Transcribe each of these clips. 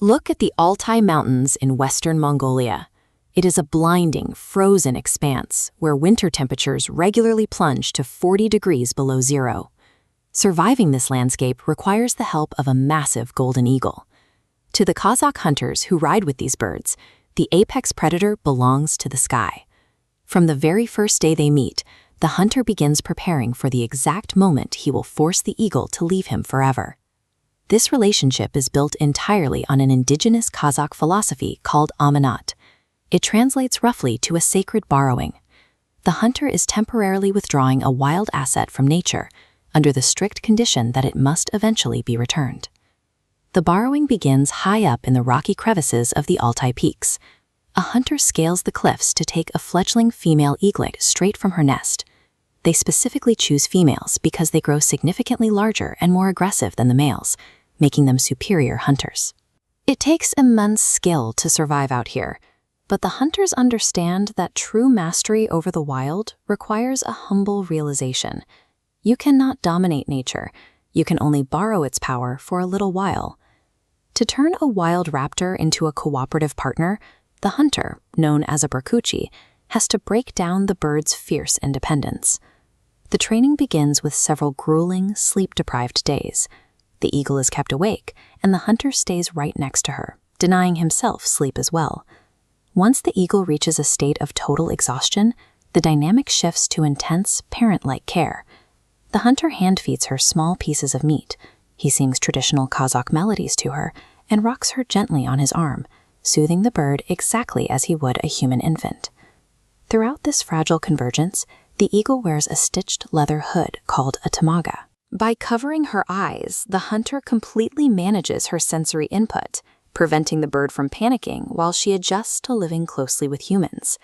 Look at the Altai Mountains in western Mongolia. It is a blinding, frozen expanse where winter temperatures regularly plunge to 40 degrees below zero. Surviving this landscape requires the help of a massive golden eagle. To the Kazakh hunters who ride with these birds, the apex predator belongs to the sky. From the very first day they meet, the hunter begins preparing for the exact moment he will force the eagle to leave him forever. This relationship is built entirely on an indigenous Kazakh philosophy called amanat. It translates roughly to a sacred borrowing. The hunter is temporarily withdrawing a wild asset from nature, under the strict condition that it must eventually be returned. The borrowing begins high up in the rocky crevices of the Altai peaks. A hunter scales the cliffs to take a fledgling female eaglet straight from her nest. They specifically choose females because they grow significantly larger and more aggressive than the males, making them superior hunters. It takes immense skill to survive out here, but the hunters understand that true mastery over the wild requires a humble realization. You cannot dominate nature. You can only borrow its power for a little while. To turn a wild raptor into a cooperative partner, the hunter, known as a Berkutchi, has to break down the bird's fierce independence. The training begins with several grueling, sleep-deprived days. The eagle is kept awake, and the hunter stays right next to her, denying himself sleep as well. Once the eagle reaches a state of total exhaustion, the dynamic shifts to intense, parent-like care. The hunter hand-feeds her small pieces of meat. He sings traditional Kazakh melodies to her and rocks her gently on his arm, soothing the bird exactly as he would a human infant. Throughout this fragile convergence, the eagle wears a stitched leather hood called a tamaga. By covering her eyes, the hunter completely manages her sensory input, preventing the bird from panicking while she adjusts to living closely with humans.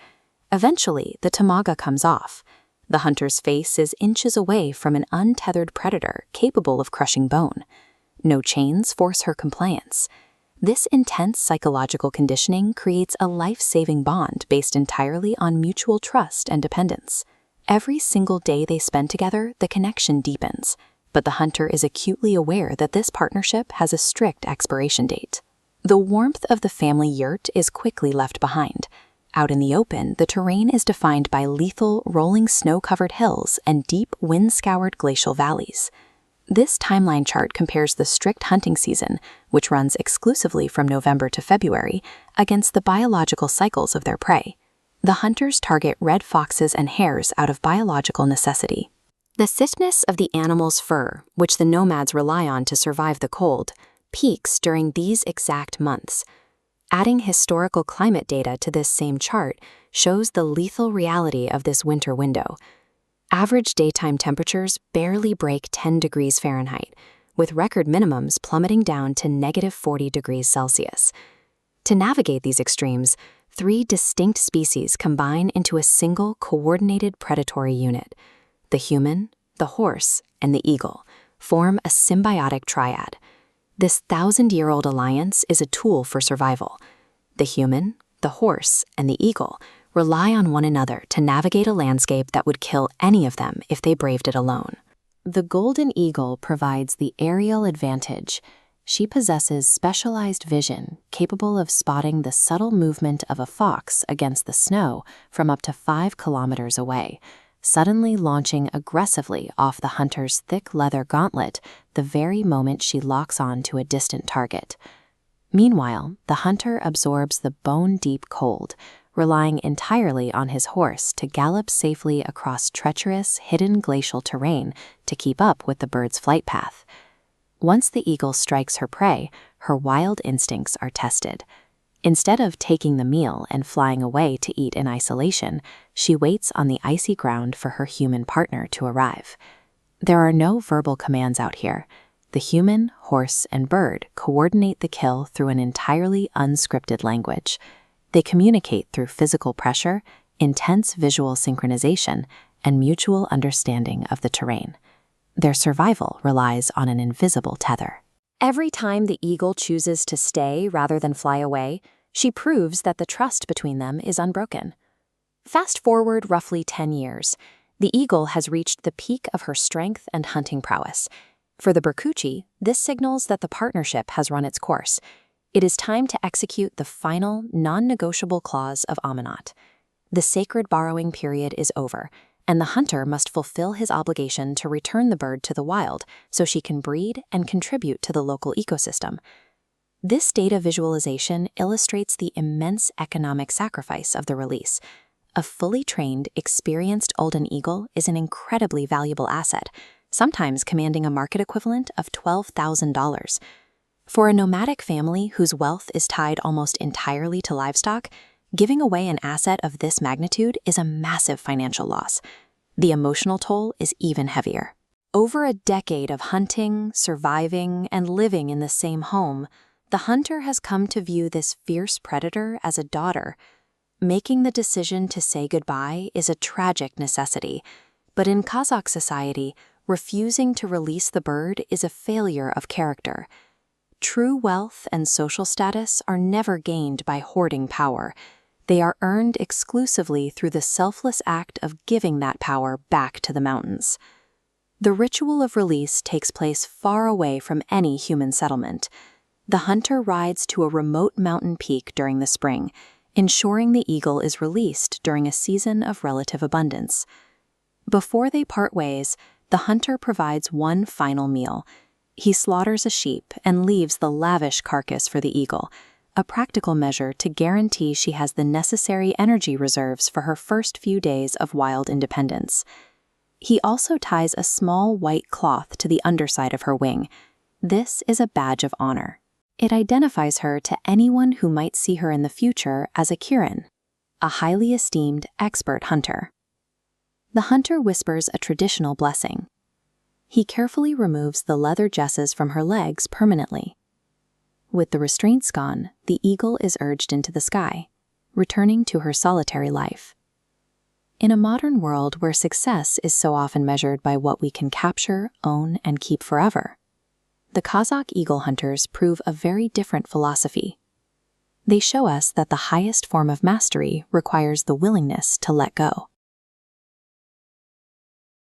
Eventually, the tamaga comes off. The hunter's face is inches away from an untethered predator capable of crushing bone. No chains force her compliance. This intense psychological conditioning creates a life-saving bond based entirely on mutual trust and dependence. Every single day they spend together, the connection deepens. But the hunter is acutely aware that this partnership has a strict expiration date. The warmth of the family yurt is quickly left behind. Out in the open, the terrain is defined by lethal, rolling snow-covered hills and deep, wind-scoured glacial valleys. This timeline chart compares the strict hunting season, which runs exclusively from November to February, against the biological cycles of their prey. The hunters target red foxes and hares out of biological necessity. The thickness of the animal's fur, which the nomads rely on to survive the cold, peaks during these exact months. Adding historical climate data to this same chart shows the lethal reality of this winter window. Average daytime temperatures barely break 10 degrees Fahrenheit, with record minimums plummeting down to -40 degrees Celsius. To navigate these extremes, 3 distinct species combine into a single coordinated predatory unit. The human, the horse, and the eagle form a symbiotic triad. This 1,000-year-old alliance is a tool for survival. The human, the horse, and the eagle rely on one another to navigate a landscape that would kill any of them if they braved it alone. The golden eagle provides the aerial advantage. She possesses specialized vision, capable of spotting the subtle movement of a fox against the snow from up to 5 kilometers away, suddenly launching aggressively off the hunter's thick leather gauntlet the very moment she locks on to a distant target. Meanwhile, the hunter absorbs the bone-deep cold, relying entirely on his horse to gallop safely across treacherous, hidden glacial terrain to keep up with the bird's flight path. Once the eagle strikes her prey, her wild instincts are tested. Instead of taking the meal and flying away to eat in isolation, she waits on the icy ground for her human partner to arrive. There are no verbal commands out here. The human, horse, and bird coordinate the kill through an entirely unscripted language. They communicate through physical pressure, intense visual synchronization, and mutual understanding of the terrain. Their survival relies on an invisible tether. Every time the eagle chooses to stay rather than fly away, she proves that the trust between them is unbroken. Fast forward roughly 10 years, the eagle has reached the peak of her strength and hunting prowess. For the Berkutchi, this signals that the partnership has run its course. It is time to execute the final, non-negotiable clause of Amanat. The sacred borrowing period is over, and the hunter must fulfill his obligation to return the bird to the wild so she can breed and contribute to the local ecosystem. This data visualization illustrates the immense economic sacrifice of the release. A fully trained, experienced golden eagle is an incredibly valuable asset, sometimes commanding a market equivalent of $12,000. For a nomadic family whose wealth is tied almost entirely to livestock, giving away an asset of this magnitude is a massive financial loss. The emotional toll is even heavier. Over a decade of hunting, surviving, and living in the same home, the hunter has come to view this fierce predator as a daughter. Making the decision to say goodbye is a tragic necessity, but in Kazakh society, refusing to release the bird is a failure of character. True wealth and social status are never gained by hoarding power. They are earned exclusively through the selfless act of giving that power back to the mountains. The ritual of release takes place far away from any human settlement. The hunter rides to a remote mountain peak during the spring, ensuring the eagle is released during a season of relative abundance. Before they part ways, the hunter provides one final meal. He slaughters a sheep and leaves the lavish carcass for the eagle, a practical measure to guarantee she has the necessary energy reserves for her first few days of wild independence. He also ties a small white cloth to the underside of her wing. This is a badge of honor. It identifies her to anyone who might see her in the future as a Kirin, a highly esteemed expert hunter. The hunter whispers a traditional blessing. He carefully removes the leather jesses from her legs permanently. With the restraints gone, the eagle is urged into the sky, returning to her solitary life. In a modern world where success is so often measured by what we can capture, own, and keep forever, the Kazakh eagle hunters prove a very different philosophy. They show us that the highest form of mastery requires the willingness to let go.